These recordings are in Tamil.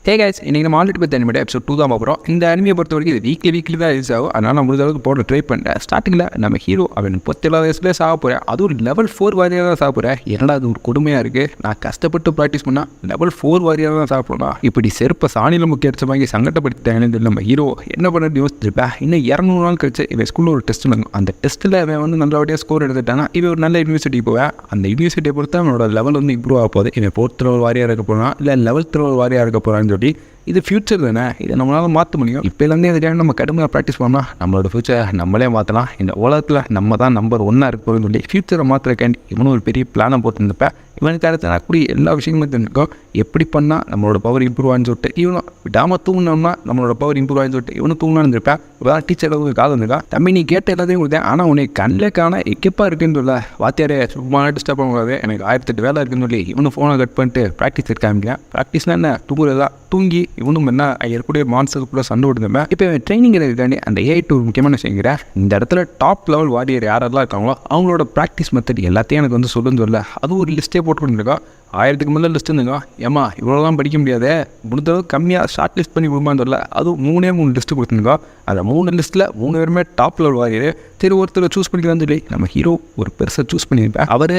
ஹே கைஸ், இன்றைக்கி நம்ம ஆல்ரெடி பற்றி அனிமேட் எபிசோட் 2 தான் பார்க்குறோம். இந்த அனிமையை பொறுத்த வரைக்கும் இது வீக்லி தான் யூஸ் ஆகும். அதனால் நான் முடிஞ்ச அளவுக்கு போட ட்ரை பண்ணுறேன். ஸ்டார்டிங்கில் நம்ம ஹீரோ அவன் 37 வயசுலேயே சாக போகிறேன். அது ஒரு லெவல் 4 வாரியாக தான் சாக போகிறேன். என்னடா அது ஒரு கொடுமையாக இருக்குது. நான் கஷ்டப்பட்டு ப்ராக்டிஸ் பண்ணால் லெவல் 4 வாரியாக தான் சாப்பிடணும். இப்படி செருப்பை சாணியில் முக்கிய அடிச்ச வாங்கி சங்கடப்படுத்திட்டாங்க. நம்ம ஹீரோ என்ன பண்ணுறது யோசிச்சிருப்பேன். இன்னும் 200 நாள் கழிச்சு இவன் ஸ்கூலில் ஒரு டெஸ்ட் நடக்கும். அந்த டெஸ்ட்டில் அவன் வந்து நல்லபடியாக ஸ்கோர் எடுத்துட்டானா இவன் ஒரு நல்ல யூனிவர்சிட்டிக்கு போவேன். அந்த யூனிவர்சிட்டியை பொறுத்து அவனோட லெவல் வந்து இம்ப்ரூவ் ஆக போகுது. இவன் 4th லெவல் வாரியாக இருக்க போகிறான் இல்லை 11th லெவல் வாரியாக இருக்க போகிறான்னு சொல்லி இது ஃபியூச்சர் தானே, இதை நம்மளால் மாற்ற முடியும். இப்போலேருந்தே இதுக்காக நம்ம கடுமையாக ப்ராக்டிஸ் பண்ணோம்னா நம்மளோட ஃபியூச்சர் நம்மளே மாற்றலாம். இந்த உலகத்தில் நம்ம தான் நம்பர் 1 இருக்கணும்னு சொல்லி ஃபியூச்சரை மாற்றுறக்காண்டி இவனும் ஒரு பெரிய பிளானை போட்டுருந்தப்ப இவனுக்கு அடுத்து கூடிய எல்லா விஷயங்களும் தெரிஞ்சிருக்கோம். எப்படி பண்ணால் நம்மளோட பவர் இம்ப்ரூவ் ஆகின்னு சொல்லிட்டு இவனும் விடாமல் தூங்கினோம்னா நம்மளோட பவர் இம்ப்ரூவ் ஆகின்னு சொல்லிட்டு இவனும் தூங்கலான்னு இருந்திருப்பேன். இப்போ டீச்சர் காது வந்துருக்கான், தம்பி நீ கேட்ட எல்லாத்தையும் கொடுத்தேன், ஆனால் உன்னை கண்ணில் காண எக்கப்பாக இருக்குன்னு சொல்ல வாத்தியாரே சும்மா டிஸ்டர்ப் பண்ணக்கூடாது, எனக்கு 1008 வேலை இருக்குன்னு சொல்லி இவனும் ஃபோனை கட் பண்ணிட்டு ப்ராக்டிஸ் இருக்காங்க. ப்ராக்டிஸ்னால் என்ன, தூங்குறதா தூங்கி இவனும் என்ன இருக்கக்கூடிய மான்ஸ்டர்ஸ்குள்ளே சண்டை விடுந்தேன். இப்போ ட்ரைனிங் இருக்காண்டி அந்த AI2 முக்கியமான செய்கிறேன். இந்த இடத்துல டாப் லெவல் வாரியர் யாரெல்லாம் இருக்காங்களோ அவங்களோட ப்ராக்டிஸ் மெத்தட் எல்லாத்தையும் எனக்கு வந்து சொல்லுன்னு சொல்ல அது ஒரு லிஸ்ட்டே போட்டுருக்கோம். 1000க்கு முதல்ல லிஸ்ட் இருந்துங்க. ஏமா இவ்வளோதான் படிக்க முடியாதே, முடிஞ்சளவு கம்மியாக ஷார்ட் லிஸ்ட் பண்ணி கொடுமான்னு சொல்ல அதுவும் 3 லிஸ்ட்டு கொடுத்துருக்கோம். அந்த 3 லிஸ்ட்டில் 3 பேருமே டாப் லெவல் வாரியர். சரி ஒருத்தர் சூஸ் பண்ணிக்கலான்னு சொல்லி நம்ம ஹீரோ ஒரு பெருசாக சூஸ் பண்ணியிருப்பேன். அவர்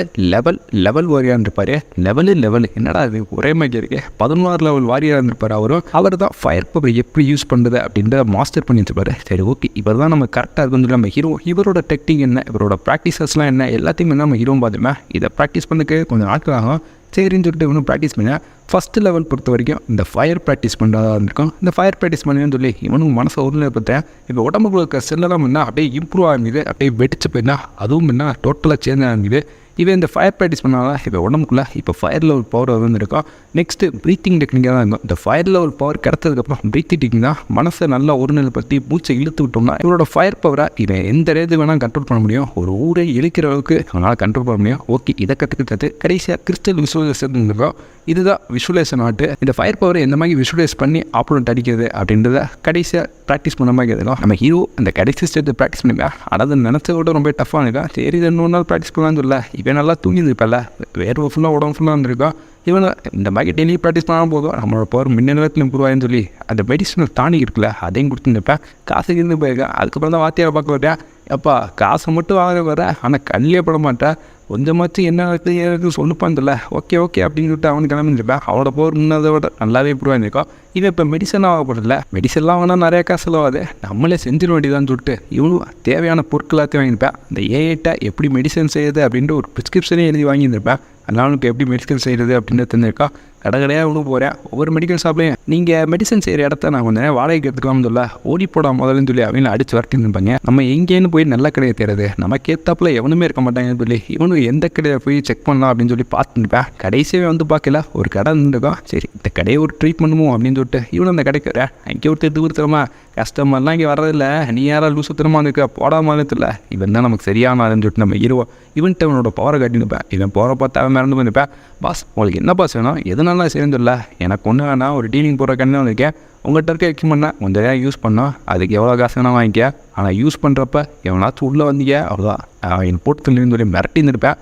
லெவல் வாரியாக இருப்பார். லெவல் என்னடா அது ஒரே மாதிரி இருக்கு. 16 லெவல் வாரியாக இருந்திருப்பார். அவர் தான் ஃபயர் பவர் எப்படி யூஸ் பண்ணுறது அப்படின்ற மாஸ்டர் பண்ணி வச்சுருப்பார். சரி ஓகே, இவர் தான் நம்ம கரெக்டாக இருக்குன்னு சொல்லி நம்ம ஹீரோ இவரோட டெக்னிக் என்ன, இவரோட ப்ராக்டிசஸ்லாம் என்ன எல்லாத்தையுமே நம்ம ஹீரோ பார்த்துமே இதை ப்ராக்டிஸ் பண்ணக்கு கொஞ்சம் நாட்கள் ஆகும். சரின்னு சொல்லிட்டு இவனும் ப்ராக்டிஸ் பண்ணேன். ஃபஸ்ட்டு லெவல் பொறுத்த வரைக்கும் இந்த ஃபயர் ப்ராக்டிஸ் பண்ணுறதா இருந்திருக்கும். இந்த ஃபயர் ப்ராக்டிஸ் பண்ணுன்னு சொல்லி இவனும் மனசை ஒருநிலை பார்த்தேன். இப்போ உடம்புக்குள்ள இருக்க செல்லெல்லாம் என்ன அப்படியே இம்ப்ரூவ் ஆகிடுது, அப்படியே வெடிச்சு போயிருந்தா அதுவும் என்ன டோட்டலாக சேஞ்ச் ஆகிடுது. இவன் இந்த ஃபயர் ப்ராக்டிஸ் பண்ணாலும் இப்போ உடம்புக்குள்ளே இப்போ ஃபயர் லெவல் பவர் வந்துருக்கும். நெக்ஸ்ட்டு ப்ரீத்திங் டெக்னிக்காக தான் இருக்கும். இந்த ஃபயர் லெவல் பவர் கிடச்சதுக்கப்புறம் ப்ரீத்திங் டெக்னிக் தான் மனசை நல்லா ஒருநிலைப்படுத்தி மூச்சை இழுத்து விட்டோம்னா இவரோட ஃபயர் பவரை இவன் எந்த ரேஞ்சுக்கு வேணால் கண்ட்ரோல் பண்ண முடியும். ஒரு ஊரை இழுக்கிற அளவுக்கு அவனால் கண்ட்ரோல் பண்ண முடியும். ஓகே, இதை கற்றுக்கிட்டது கடைசியாக கிறிஸ்டல் விஷுவலைசேஷன் இருக்கும். இதுதான் விஷுவலைசேஷன் ஆட்டு. இந்த ஃபயர் பவரை எந்த மாதிரி விஷுவலைஸ் பண்ணி ஆப்போனன்ட் அடிக்கிறது அப்படின்றத கடைசியாக ப்ராக்டிஸ் பண்ண மாதிரி இருக்கும். நம்ம ஹீரோ அந்த கடைசி ஸ்டேஜ் ப்ராக்டிஸ் பண்ணிப்பேன். அதாவது நினச்சத விட ரொம்ப டஃப்பாக இருக்கா. சரி 2 நாள் ப்ராக்டிஸ் பண்ணலான்னு சொல்ல இவன் நல்லா தூங்கியிருப்பல, வேர்வை ஃபுல்லாக உடம்பு ஃபுல்லாக இருந்திருக்கோம். இவனை இந்த மாதிரி டெய்லி ப்ராக்டிஸ் பண்ணால் போதும் நம்மளோட பவர் மின்னத்தில் இம்ப்ரூவ் ஆகின்னு சொல்லி அந்த மெடிசனல் தாண்டி இருக்குல்ல அதையும் கொடுத்துருப்பேன். காசுக்கு இருந்து போயிருக்கேன். அதுக்கப்புறம் தான் வாத்தியாரை பார்க்க வரேன். அப்பா காசை மட்டும் வாங்க வர, ஆனால் கல்லியே பட மாட்டேன், கொஞ்சமாச்சும் என்ன எனக்கு சொல்லுப்பான்னு தெரியல. ஓகே அப்படின்னு சொல்லிட்டு அவனுக்கு கிளம்பிருப்பேன். அவனோட போர் முன்னதை விட நல்லாவே இம்ப்ரூவ் ஆகிருக்கும். இவன் இப்போ மெடிசன் ஆகப்படல, மெடிசன்லாம் வேணால் நிறையா காசு செலவாகுது, நம்மளே செஞ்சிட வேண்டியதான்னு சொல்லிட்டு இவனும் தேவையான பொருட்கள் எல்லாத்தையும் வாங்கியிருப்பேன். இந்த AI எப்படி மெடிசன் செய்யுது அப்படின்ட்டு ஒரு ப்ரிஸ்கிரிப்ஷனே எழுதி வாங்கியிருந்திருப்பேன். அதனால் அவனுக்கு எப்படி மெடிசன் செய்கிறது அப்படின்னு தெரிஞ்சிருக்கா. கடையாக ஒன்றும் போகிறேன். ஒவ்வொரு மெடிக்கல் ஷாப்லையும் நீங்கள் மெடிசன் செய்கிற இடத்த நான் கொஞ்சம் வாடகைக்கு எடுத்துக்கலாம்னு சொல்ல ஓடி போட முதல்னு சொல்லி அவங்கள அடித்து வரட்டின்னு இருப்பாங்க. நம்ம எங்கேன்னு போய் நல்ல கடையை தேடுறது, நமக்கு ஏற்றாப்புல எவனுமே இருக்க மாட்டாங்கன்னு சொல்லி இவனுக்கு எந்த கடையை போய் செக் பண்ணலாம் அப்படின்னு சொல்லி பார்த்துருப்பேன். கடைசியாக வந்து பார்க்கல ஒரு கடை இருந்திருக்கோம். சரி இந்த கடையை ஒரு ட்ரீட் பண்ணுமோ அப்படின்னு சொல்லிட்டு இவனும் அந்த கடைக்கு வரேன். அங்கே ஒரு தெரு தூரமா கஸ்டமர்லாம் இங்கே வர்றதில்ல, நீ யாராவது லூசு திறமா இருக்க போடாமல் இல்லை, இவன் தான் நமக்கு சரியான ஆளுன்னு சொல்லிட்டு நம்ம ஹீரோ இவன்ட்டு அவனோட பவரை காட்டினுப்பேன். இவன் போகிற பார்த்து அவன் மறந்து பண்ணிப்பேன். பாஸ் உங்களுக்கு என்ன பாஸ் வேணும், எதுனாலும் சேர்ந்து இல்லை, எனக்கு ஒன்று வேணாம், ஒரு டீலிங் போகிற கண்ணு வந்திருக்கேன், உங்கள்கிட்ட இருக்க எக்யூப்மெண்ட்னா கொஞ்சம் யூஸ் பண்ணோம், அதுக்கு எவ்வளோ காசு வேணால் வாங்கிக்க, ஆனால் யூஸ் பண்ணுறப்ப எவனாச்சும் உள்ளே வந்தீங்க அவ்வளோதான் என் போட்டு சொல்லின்னு சொல்லி மிரட்டி இருந்திருப்பேன்.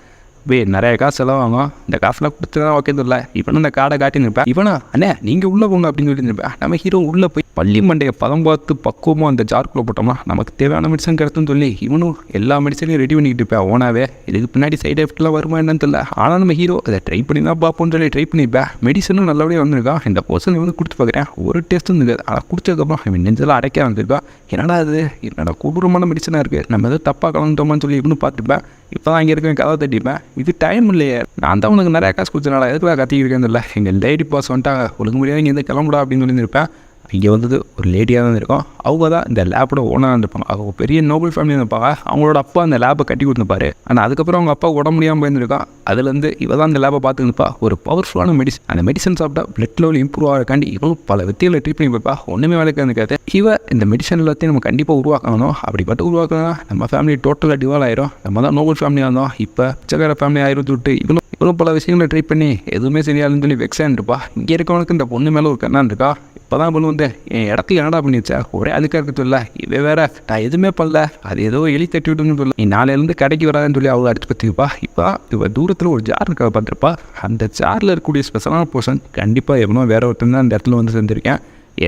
நிறைய காசு செலவாகும், இந்த காசுலாம் கொடுத்துதான் ஓகே இல்லை. இவனும் இந்த கார்டை காட்டின்னு இருப்பேன். இவனா அண்ணே நீங்கள் உள்ளே போங்க அப்படின்னு சொல்லியிருப்பேன். நம்ம ஹீரோ உள்ளே போய் பள்ளி மண்டையை பதம் பார்த்து பக்குவமாக அந்த ஜார்க்குள்ளே போட்டோம்னா நமக்கு தேவையான மெடிசன் கிடைக்குன்னு சொல்லி இவனும் எல்லா மெடிசனையும் ரெடி பண்ணிக்கிட்டு இருப்பேன். ஓனாவே இதுக்கு பின்னாடி சைடு எஃபெக்ட்லாம் வருமா என்னன்னு தெரியல. ஆனால் நம்ம ஹீரோ அதை ட்ரை பண்ணி தான் பார்ப்போம்னு சொல்லி ட்ரை பண்ணியிருப்பேன். மெடிசனும் நல்லபடியாக வந்திருக்கான். இந்த போர்ஷன் இவனு கொடுத்து பார்க்குறேன். ஒரு டேஸ்ட்டும் இருந்தது. அதை குடிச்சதுக்கப்புறம் இவன் நெஞ்செல்லாம் அடைக்க வந்திருக்கான். என்னடா அது என்னோட கொடூரமான மெடிசனாக இருக்குது, நம்ம எதாவது தப்பாக கலந்துட்டோமான்னு சொல்லி இவனு பார்த்துப்பேன். இப்போ தான் இங்கே இருக்கேன் கதை தட்டிப்பேன். இது டைம் இல்லையே, நான் தான் உனக்கு நிறையா காசு கொடுத்தனால எதுக்குலாம் கத்திக்கிருக்கேன்னு இல்லை. எங்கள் லேடி பாஸ் வந்துட்டாங்க, ஒழுங்கு முடியாது இங்கே இருந்து கிளம்புடா அப்படின்னு சொல்லியிருப்பேன். இங்கே வந்தது ஒரு லேடியாக தான் இருக்கும். அவங்க தான் இந்த லேபோட ஓனராக இருந்திருப்பாங்க. அவங்க பெரிய நோபல் ஃபேமிலியாக இருப்பாங்க. அவங்களோட அப்பா அந்த லேபை கட்டி கொடுத்துருப்பாரு. ஆனால் அதுக்கப்புறம் அவங்க அப்பா உடம்பு முடியாமல் போயிருந்துருக்கான். அதுலேருந்து இவ தான் இந்த லேபை பார்த்துருப்பா. ஒரு பவர்ஃபுல்லான மெடிசன், அந்த மெடிசன் சாப்பிட்டா பிளட் லெவல் இம்ப்ரூவ் ஆகிறக்காண்டி இவங்க பல வித்தியில் ட்ரீட் பண்ணி போய்ப்பா. ஒன்றுமே வேலைக்கு இருந்துக்காது. இந்த மெடிசன் எல்லாத்தையும் நம்ம கண்டிப்பாக உருவாக்கணும். அப்படிப்பட்டு உருவாக்கணும்னா நம்ம ஃபேமிலி டோட்டலாக டிவால் ஆயிரும். நம்ம தான் நோபல் ஃபேமிலியாக இருந்தோம், இப்போ பிச்சைக்கார ஃபேமிலி ஆயிரம் விட்டு இவனும் பல விஷயங்களை ட்ரை பண்ணி எதுவுமே சரியாதுன்னு சொல்லி வெக்ஸான் இருப்பா. இங்கே இருக்கவனுக்கு இந்த பொண்ணு மேலே ஒரு கண்ணான் இருக்கா. இப்போ தான் பண்ணு வந்தேன் என் இடத்துல என்னடா பண்ணிச்சா ஒரே அதுக்காக இருக்க சொல்ல இவே வேற நான் எதுவுமே பண்ணல அது ஏதோ எலி தட்டி விட்டுன்னு சொல்ல நீ நாளையிலேருந்து கடைக்கு வராதுன்னு சொல்லி அவங்க அடிச்சு பற்றிப்பா இப்போ இவ தூரத்தில் ஒரு ஜார் இருக்க பார்த்துருப்பா அந்த ஜாரில் இருக்கக்கூடிய ஸ்பெஷலான போர்ஷன் கண்டிப்பாக எவனோ வேற ஒருத்தன் தான் அந்த இடத்துல வந்து செஞ்சுருக்கேன்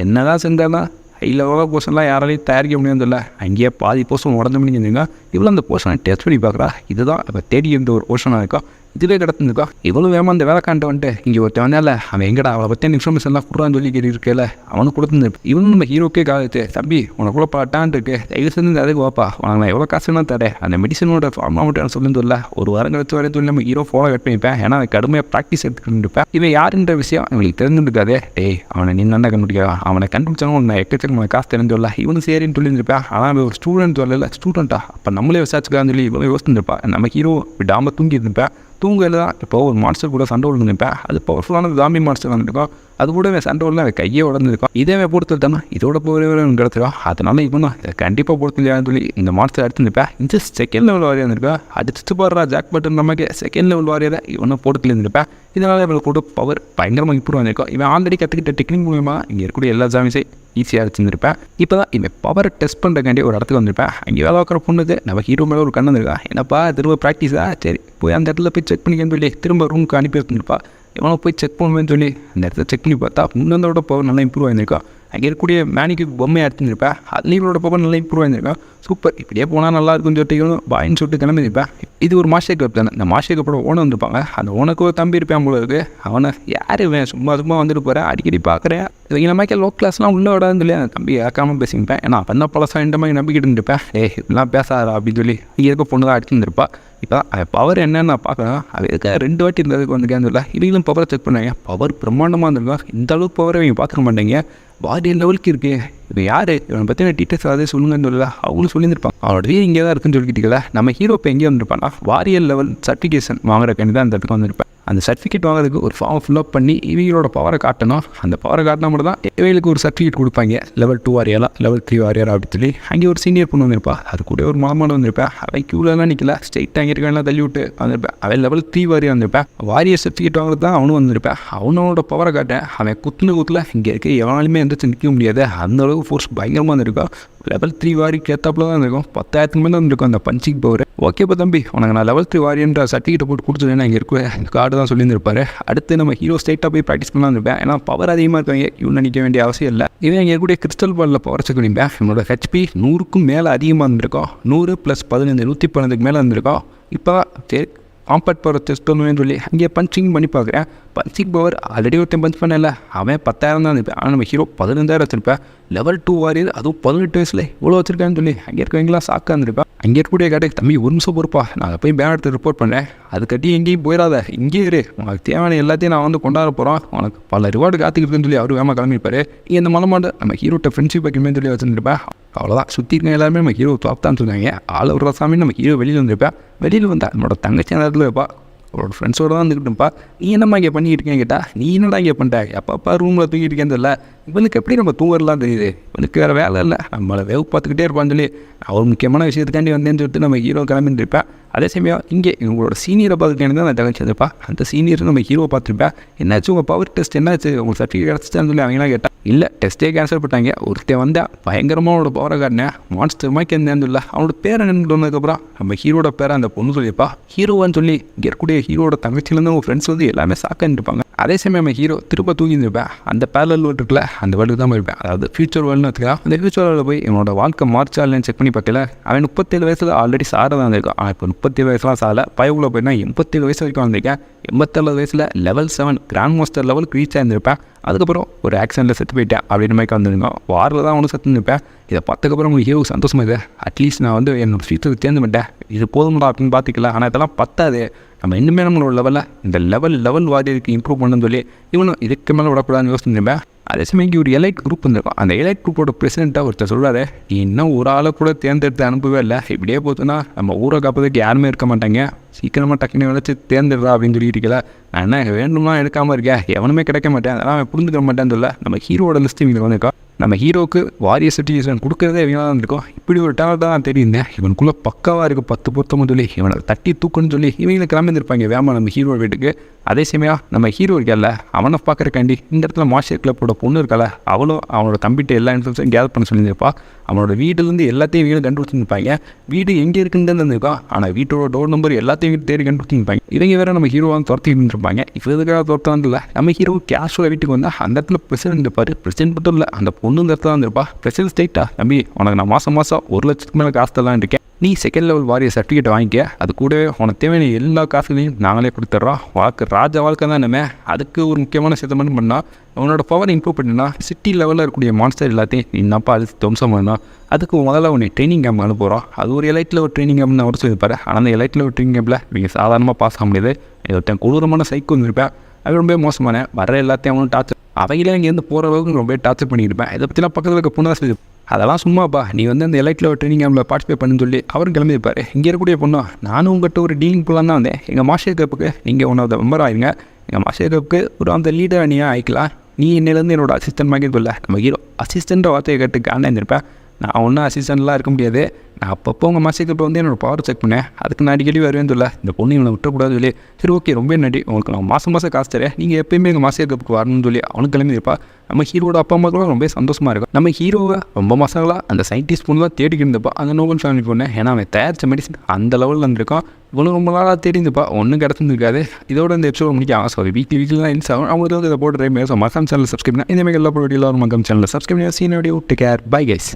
என்ன தான் செஞ்சானா ஹை லெவலாக போர்ஷன்லாம் யாராலையும் தயாரிக்க முடியாது இல்லை அங்கேயே பாதி போர்ஷன் உடஞ்ச முடிஞ்சுங்க இவ்வளோ அந்த போர்ஷனை டெஸ்ட் பண்ணி பார்க்குறா இதுதான் இப்போ தேடி இருந்த ஒரு போர்ஷனாக இருக்கும் இதுவே கிடந்துருக்கா இவ்வளோ வேமா அந்த வேலைக்காண்ட வந்துட்டு இங்கே ஒருத்தன் வந்தால அவன் எங்கடா அவளை பற்றி இன்ஃபர்மேஷன்லாம் கொடுறான்னு சொல்லி கேட்டு இருக்கல அவனு கொடுத்துருந்து இவனும் நம்ம ஹீரோக்கே காலத்து தம்பி உனக்குள்ள பாட்டான் இருக்கு தயவு செஞ்சு அதுக்கு வாப்பா உனக்கு நான் எவ்வளோ காசுனா தரேன் அந்த மெடிசனோட ஃபார்மா மட்டும் சொல்லுன்னு சொல்ல ஒரு வாரம் கழிச்சு வரையும் சொல்லி நம்ம ஹீரோ ஃபாலோ கட் பண்ணிப்பேன் ஏன்னா அவன் கடுமையாக ப்ராக்டிஸ் எடுத்துக்கிட்டு இருப்பேன் இவன் யாருன்ற விஷயம் அவங்களுக்கு தெரிஞ்சுருக்காதே டேய் அவனை நீ நல்லா கண்டுபிடிக்கலாம் அவனை கண்டுபிடிச்சாலும் நான் எக்கச்சக்க காசு தெரிஞ்சு சொல்ல இவனு சரின்னு சொல்லியிருப்பேன் ஆனால் அவன் ஒரு ஸ்டூடெண்ட் சொல்லல ஸ்டூடெண்ட்டா அப்போ நம்மளே விசாரிச்சுக்கலான்னு சொல்லி இவ்வளோ யோசிச்சுருப்பா நம்ம ஹீரோ விடாமல் தூங்கி இருந்திருப்பேன் தூங்கல தான் இப்போ ஒரு மான்ஸ்டர் கூட சண்டை விழுந்துருப்பேன் அது பவர்ஃபுல்லான ஜாம்பி மான்ஸ்டர் வந்துருக்கும் அது கூட சண்டை விழுந்து அவன் கையே உடஞ்சிருக்கும் இதே பொறுத்துட்டானா இதோட போகிற கிடச்சிருக்கோம் அதனால இப்போ கண்டிப்பாக பொறுத்துலையான்னு சொல்லி இந்த மான்ஸ்டர் எடுத்துருப்பேன் இந்த செகண்ட் லெவல் வாரியாக இருந்திருக்கா அடிச்சுட்டு போடுறா ஜாக் பட்டன் நமக்கு செகண்ட் லெவல் வாரியாக இவனை போட்டுல இருந்திருப்பேன் இதனால் இவனுக்கு கூட பவர் பயங்கரமாக இம்ப்ரூவ் ஆகிருக்கும் இவன் ஆல்ரெடி கற்றுக்கிட்ட டெக்னிக் மூலமா இங்கே இருக்கக்கூடிய எல்லா ஜாமிஸை ஈஸியாக வச்சுருந்துருப்பேன் இப்போ தான் இவன் பவரை டெஸ்ட் பண்ணுறக்காண்டி ஒரு இடத்துக்கு வந்திருப்பேன் அங்கே வேலை பார்க்குற பொண்ணுக்கு நம்ம ஹீரோ மேலே ஒரு கண்ணு வந்துருக்கா என்னப்பா திரும்ப ப்ராக்டிஸா சரி போய் அந்த இடத்துல போய் செக் பண்ணிக்கன்னு சொல்லி திரும்ப ரூமுக்கு அனுப்பி வச்சுருப்பா இவனை போய் செக் பண்ணுவேன்னு சொல்லி அந்த இடத்துல செக் பண்ணி பார்த்தா முன்னந்தோட பவர் நல்லா இம்ப்ரூவ் ஆகிருக்கா அங்கே இருக்கக்கூடிய மேனிக்கு பொம்மையை எடுத்துருப்பேன் அது இவளோட பவர் நல்லா இம்ப்ரூவ் ஆகிருக்கா சூப்பர் இப்படியே போனால் நல்லா இருக்குன்னு சொல்லிட்டு பாயின்னு சொல்லிட்டு கிளம்பிருப்பேன் இது ஒரு மாஸ்டர் கப் தானே இந்த மாஸ்டர் கப்போட ஓனர் வந்துருப்பாங்க அந்த ஓனருக்கு ஒரு தம்பி இருப்பேன் போல இருக்குது அவனை யார் இவன் சும்மா வந்துட்டு போகிறேன் அடிக்கடி பார்க்குறேன் இவங்க நமக்கு லோ கிளாஸ்லாம் உள்ள விடாதுன்னு சொல்லி அந்த தம்பி இறக்காமல் பேசிப்பேன் ஏன்னா அப்போ பழசாக இந்த மாதிரி நம்பிக்கிட்டு இருந்துருப்பேன் இப்படிலாம் பேசாதா அப்படின்னு சொல்லி இங்கே இருக்க பொண்ணு தான் அடிச்சுருந்துருப்பா இப்போ தான் அவன் பவர் என்னன்னு நான் பார்க்குறேன் அவன் இருக்க 2 வாட்டி இருந்ததுக்கு வந்துருக்கேன்னு சொல்ல இவங்களும் பவரை செக் பண்ணாங்க பவர் பிரம்மாண்டமாக இருந்திருக்கா இந்த அளவுக்கு பவரை இவங்க பார்க்க மாட்டாங்க வாரியர் லெவலுக்கு இருக்கு இவன் யார் இவனை பற்றின டீட்டெயில்ஸ் அதாவது சொல்லுங்கன்னு சொல்லல அவங்களும் சொல்லியிருப்பான் அவனோட வீடு இங்கே தான் இருக்குன்னு சொல்லிக்கிட்டீங்களா நம்ம ஹீரோ இப்போ எங்கேயே வந்துருப்பானா வாரியர் லெவல் சர்டிஃபிகேஷன் வாங்குறக்காண்டி தான் அந்த இடத்துக்கு வந்திருப்பேன் அந்த சர்டிஃபிகேட் வாங்குறதுக்கு ஒரு ஃபார்ம் ஃபில்அப் பண்ணி இவங்களோட பவரை காட்டணும் அந்த பவரை காட்டினா மட்டும் தான் இவங்களுக்கு ஒரு சர்டிஃபிகேட் கொடுப்பாங்க லெவல் 2 வாரியரா லெவல் 3 வாரியரா அப்படின்னு சொல்லி அங்கே ஒரு சீனியர் பொண்ணு வந்திருப்பா அது கூட ஒரு மாமாடு வந்திருப்பேன் அவன் க்யூலெலாம் நிற்கல ஸ்ட்ரெயிட்டாக அங்கே இருக்கலாம் தள்ளி விட்டு வந்திருப்பேன் அவன் லெவல் 3 வாரியர் வந்திருப்பேன் வாரியர் சர்டிஃபிகேட் வாங்குறது தான் அவனும் வந்திருப்பேன் அவனோட பவரை காட்டேன் அவன் குத்துல இங்கே இருக்க எவனாலுமே எந்திரிச்சு நிற்க முடியாது அந்த அளவுக்கு ஃபோர்ஸ் பயங்கரமாக இருந்திருக்கா லெவல் 3 வாரிக்கு ஏற்றாப்புல தான் இருக்கும் 10,000 மேலே வந்துருக்கும் அந்த பஞ்சிங் பவர் ஓகேப்பா தம்பி உனக்கு நான் லெவல் 3 வாரியன்ற சர்டிஃபிகேட் போட்டு கொடுத்துருவேன் இங்கே இருக்க கார்டு தான் சொல்லியிருந்திருப்பாரு அடுத்து நம்ம ஹீரோ ஸ்ட்ரைட்டாக போய் ப்ராக்டிஸ் பண்ணலாம் இருப்பேன் ஏன்னா பவர் அதிகமாக இருக்காங்க இவன் நினைக்க வேண்டிய அவசியம் இல்லை இவன் இங்கே இருக்கக்கூடிய கிறிஸ்டல் பாலில் பவர் செக் பண்ணிப்பேன் இவனோட ஹெச்பி 100க்கும் மேலே அதிகமாக இருந்திருக்கோம் 100 + 15 112க்கு மேலே இருந்திருக்கோம் இப்போ சரி காம்பேக்ட் பவர் டெஸ்ட் பண்ணுவேன்னு சொல்லி அங்கே பஞ்சிங் பண்ணி பார்க்குறேன் பஞ்சிங் பவர் ஆல்ரெடி ஒருத்தன் பஞ்ச் பண்ணல அவன் 10,000 தான் இருப்பேன் ஆனால் நம்ம ஹீரோ 15,000 வச்சிருப்பேன் லெவல் 2 வாரியர் அதுவும் 18 வயசில் இவ்வளோ வச்சிருக்கான்னு சொல்லி அங்கே இருக்கவங்களாம் சாக்காக இருந்திருப்பேன் அங்கே இருக்கக்கூடிய கடைக்கு தம்பி ஒரு நிமிஷம் பொறுப்பா நான் போய் பேன் எடுத்து ரிப்போர்ட் பண்ணேன் அது கட்டி எங்கேயும் போயிடாத இங்கே இரு உனக்கு தேவையான எல்லாத்தையும் நான் வந்து கொண்டாட போகிறோம் உனக்கு பல ரிவார்டு காத்துக்கிட்டுன்னு சொல்லி அவர் வேமா கிளம்பிப்பாரு இந்த மலமாண்டு நம்ம ஹீரோட்ட ஃப்ரெண்ட்ஷிப் வைக்கணும்னு சொல்லி வச்சுருப்பேன் அவ்வளோதான் சுற்றி இருக்க எல்லாருமே நம்ம ஹீரோ டாப் தான் சொன்னாங்க ஆள் ஒரு சாமி நம்ம ஹீரோ வெளியில் வந்திருப்பேன் வெளியில் வந்தா நம்மளோட தங்கச்சி அந்த இடத்துல வைப்பா அவரோட ஃப்ரெண்ட்ஸோடு தான் வந்துக்கிட்டுப்பா நீ என்னம்மா இங்கே பண்ணிக்கிட்டு இருக்கேன் கேட்டா நீ என்னடா இங்கே பண்ணிட்ட அப்பப்பா ரூமில் தூங்கிட்டு இருக்கேன்னு தெரியல இவனுக்கு எப்படி நம்ம தூங்குறலாம் தெரியுது இவனுக்கு வேறு வேலை இல்லை நம்மளை வேவு பார்த்துக்கிட்டே இருப்பான்னு சொல்லி அவர் முக்கியமான விஷயத்துக்காண்டி வந்தேன்னு சொல்லிட்டு நம்ம ஹீரோ கிளம்பிட்டு இருப்பேன் அதே சமயம் இங்கே இவங்களோட சீனியரை பார்த்துக்கிட்டே தான் நான் தகவல் வச்சிருப்பா அந்த சீனியர் நம்ம ஹீரோ பார்த்துருப்பேன் என்னாச்சு உங்கள் பவர் டெஸ்ட் என்னாச்சு உங்களுக்கு சர்டிஃபிகேட் கிடச்சிட்டான்னு சொல்லி அவங்களாம் கேட்டால் இல்லை டெஸ்ட்டே கேன்சல் பண்ணிட்டாங்க ஒருத்தன் வந்தால் பயங்கரமாக அவனோட பவரை காட்டினேன் மான்ஸ்டர் மாதிரி இருந்தேன்னு சொல்ல அவனோட பேரை நின்று வந்ததுக்கப்புறம் நம்ம ஹீரோட பேரை அந்த பொண்ணு சொல்லியிருப்பா ஹீரோவான்னு சொல்லி இங்கே இருக்கக்கூடிய ஹீரோட தங்கச்சியிலேருந்து அவங்க ஃப்ரெண்ட்ஸ் வந்து எல்லாமே சாக்கான்னு இருப்பாங்க அதே சமயம் நம்ம ஹீரோ திரும்ப தூங்கியிருப்பேன் அந்த பேரல் வேர்ல்டு இருக்குல்ல அந்த வேர்ல்டு தான் போயிருப்பேன் அதாவது ஃபியூச்சர் வேர்ல்டுன்னு வச்சுக்கலாம் அந்த ஃபியூச்சர் வேர்ல்டில் போய் இவனோட வாழ்க்கை மார்ச்சா இல்லைன்னு செக் பண்ணி பார்க்கல அவன் 37 வயசில் ஆல்ரெடி சாரை தான் இருந்திருக்கான் ஆனால் இப்போ 37 வயசுலாம் சாலை பயவுக்குள்ளே போயிருந்தா 87 வயசு வரைக்கும் வந்திருக்கேன் 87 வயசில் லெவல் 7 கிராண்ட் மாஸ்டர் லெவலுக்கு ரீச் ஆகிருந்திருப்பேன் அதுக்கப்புறம் ஒரு ஆக்சிடென்ட்டில் செத்து போயிட்டேன் அப்படின்னு மாதிரி வந்துருந்தோம் வாரில் தான் அவனும் செத்துருப்பேன் இதை பார்த்ததுக்கப்புறம் உங்களுக்கு ஹீரோ சந்தோஷமாக இது அட்லீஸ்ட் நான் வந்து என்னோடய ஃபியூச்சருக்கு தேர்ந்து மாட்டேன் இது போதும்டா அப்படின்னு பார்த்துக்கலாம் ஆனால் இதெல்லாம் பத்தாது நம்ம இன்னுமே நம்மளோட லெவலில் இந்த லெவல் வாரியருக்கு இம்ப்ரூவ் பண்ணணும்னு சொல்லி இவனும் இதுக்கு மேலே விடக்கூடாதுன்னு யோசிச்சுருப்பேன் அதே சமயம் இங்கே ஒரு எலைட் குரூப் வந்துருக்கும் அந்த எலைட் குரூப்போட பிரசிடெண்ட்டாக ஒருத்தர் சொல்கிறாரு இன்னும் ஒரு ஆளை கூட தேர்ந்தெடுத்து அனுப்பவே இல்லை இப்படியே போச்சுன்னா நம்ம ஊரை காப்பதுக்கு யாருமே இருக்க மாட்டாங்க சீக்கிரமாக டக்குனு வச்சு தேர்ந்தெடுறா அப்படின்னு சொல்லிட்டு இருக்கல நான் என்ன வேண்டும்னா எடுக்காமல் இருக்கேன் எவனுமே கிடைக்க மாட்டேன் அதெல்லாம் அவன் புரிஞ்சுக்க மாட்டேன்னு சொல்ல நம்ம ஹீரோட லிஸ்ட் இங்கே வந்திருக்கோம் நம்ம ஹீரோக்கு வாரிய சிச்சுவேஷன் கொடுக்குறதே இவங்க தான் இருக்கும். இப்படி ஒரு டேலண்ட்டாக தான் தெரியுந்தேன். இவனுக்குள்ளே பக்காவாக இருக்குது 10 பொருத்தமும் சொல்லி இவனை தட்டி தூக்குன்னு சொல்லி இவங்களை கிளம்பியிருப்பாங்க வேமா நம்ம ஹீரோ வீட்டுக்கு. அதே சமயம் நம்ம ஹீரோ இருக்கல அவனை பார்க்குறக்காண்டி இந்த இடத்துல மாஸ்டர் கிளப்போட பொண்ணு இருக்கல அவளும் அவனோட தம்பிட்டு எல்லா இன்ஃபர்மேஷன் கேதர் பண்ண சொல்லியிருப்பா. அவனோட வீட்டிலேருந்து எல்லாத்தையும் வீடு கண்டுபிடிச்சிருப்பாங்க. வீடு எங்கே இருக்குன்னு தான் இருந்திருக்கான். ஆனால் வீட்டோட டோர் நம்பர் எல்லாத்தையும் தேடி கண்டுபிடிச்சிருப்பாங்க. இவங்க வேறு நம்ம ஹீரோவாக துரத்திட்டு இருப்பாங்க. இவதுக்காக துரத்தாந்தில்ல நம்ம ஹீரோ கேஷுவலாக வீட்டுக்கு வந்தால் அந்த இடத்துல பிரசிடென்ட் இருப்பார். பிரசிடென்ட் மட்டும் இல்லை அந்த பொண்ணு இந்த இடத்துல இருந்திருப்பா. பிரசிடென்ட் ஸ்டேட்டா தம்பி உனக்கு நான் மாதம் 1 லட்சத்துக்கு மேலே காசு தரலாம் இருக்கேன். நீ செகண்ட் லெவல் வாரிய சர்டிஃபிகேட் வாங்கிக்க. அது கூடவே உனக்கு தேவையான எல்லா காசுலையும் நாங்களே கொடுத்துட்றோம். ராஜா வாழ்க்கை தான் நம்ம. அதுக்கு ஒரு முக்கியமான சித்தம் பண்ணால் அவனோட பவர் இம்ப்ரூவ் பண்ணினா சிட்டி லெவலில் இருக்கக்கூடிய மான்ஸ்டர் எல்லாத்தையும் என்னப்பா அது துவம்சம் பண்ணணும். அதுக்கு முதல்ல உன்னை ட்ரைனிங் கேம்ப் அனுப்புகிறோம். அது ஒரு எலைட்டில் ஒரு ட்ரைனிங் கேம்ப்னு அவர் சொல்லியிருப்பாரு. ஆனால் அந்த எலைட்டில் ஒரு ட்ரைனிங் கேம்பில் நீங்கள் சாதாரணமாக பாஸ் ஆக முடியாது. ஒருத்தன் கொடூரமான சைக்கோ வந்துருப்பேன். அது ரொம்ப மோசமான வர எல்லாத்தையும் அவனும் டார்ச்சர் அவையிலே இங்கேருந்து போகிற அளவுக்கு ரொம்ப டார்ச்சர் பண்ணியிருப்பேன். இதை பற்றிலாம் பக்கத்தில் இருக்க பொண்ணு தான் சொல்லி அதெல்லாம் சும்மாப்பா நீ வந்து அந்த எலைட்டில் ஒரு ட்ரைனிங் கேம்பில் பார்ட்டிசிபேட் பண்ணுன்னு சொல்லி அவரும் கிளம்பியிருப்பார். இங்கே இருக்கக்கூடிய பொண்ணு நானும் உங்கள்கிட்ட ஒரு டீலிங் போலாம் தான் வந்தேன். எங்கள் மாஸ்டர் கப்புக்கு நீங்கள் ஒன் ஆஃப் த மெம்பர் ஆகிருங்க. எங்கள் மாஸ்டர் கப்புக்கு ஒரு அந்த லீடர் நீயாக ஆகிக்கலாம். நீ என்னிலேருந்து என்னோட அசிஸ்டன்ட் மாதிரி சொல்ல நம்ம ஹீரோ அசிஸ்டண்ட்டை வார்த்தையை கேட்டு காண்டாயிருந்திருப்பேன். நான் ஒன்றும் அசிஸ்டண்ட்லாம் இருக்க முடியாது. நான் அப்பப்போ உங்கள் மாஸ்டர் கப்பை வந்து என்னோடய பவர் செக் பண்ணேன். அதுக்கு நான் அடிக்கடி வருவேன்னு சொல்ல இந்த பொண்ணு இவனை விட்டுறக்கூடாது சொல்லி சரி ஓகே ரொம்ப நன்றி உங்களுக்கு நான் மாதம் காசு தரேன். நீங்கள் எப்போயுமே எங்கள் மாஸ்டர் கப்புக்கு வரணும்னு சொல்லி அவனுக்கு கிளம்பியிருப்பா. நம்ம ஹீரோட அப்பா அம்மா கூட ரொம்ப சந்தோஷமாக இருக்கும். நம்ம ஹீரோவை ரொம்ப மாதங்களாக அந்த சயின்டிஸ்ட் பொண்ணு தான் தேடிக்கிட்டு இருந்தப்பா. அந்த நோபல் ஃபேமிலி பொண்ணு ஏன்னா அவன் தயாரித்த மெடிசன் அந்த லெவலில் இருந்திருக்கான். இவ்வளோ ரொம்ப நாளாக தெரிஞ்சுப்பா ஒன்றும் கிடச்சிருக்காது. இதோட இந்த எபிசோட் முடிக்க சாரி வீக்லி தான் இன்ஸ் ஆகும். அவங்க இதை போட்டு ட்ரை பண்ணி மக்கம் சேனல் சப்ஸ்கிரைப் பண்ணால் இந்த மாதிரி எல்லா வீடியோவில் மக்கம் சேனலில் சப்ஸ்கிரைப் பண்ணி சீன் video take care bye guys.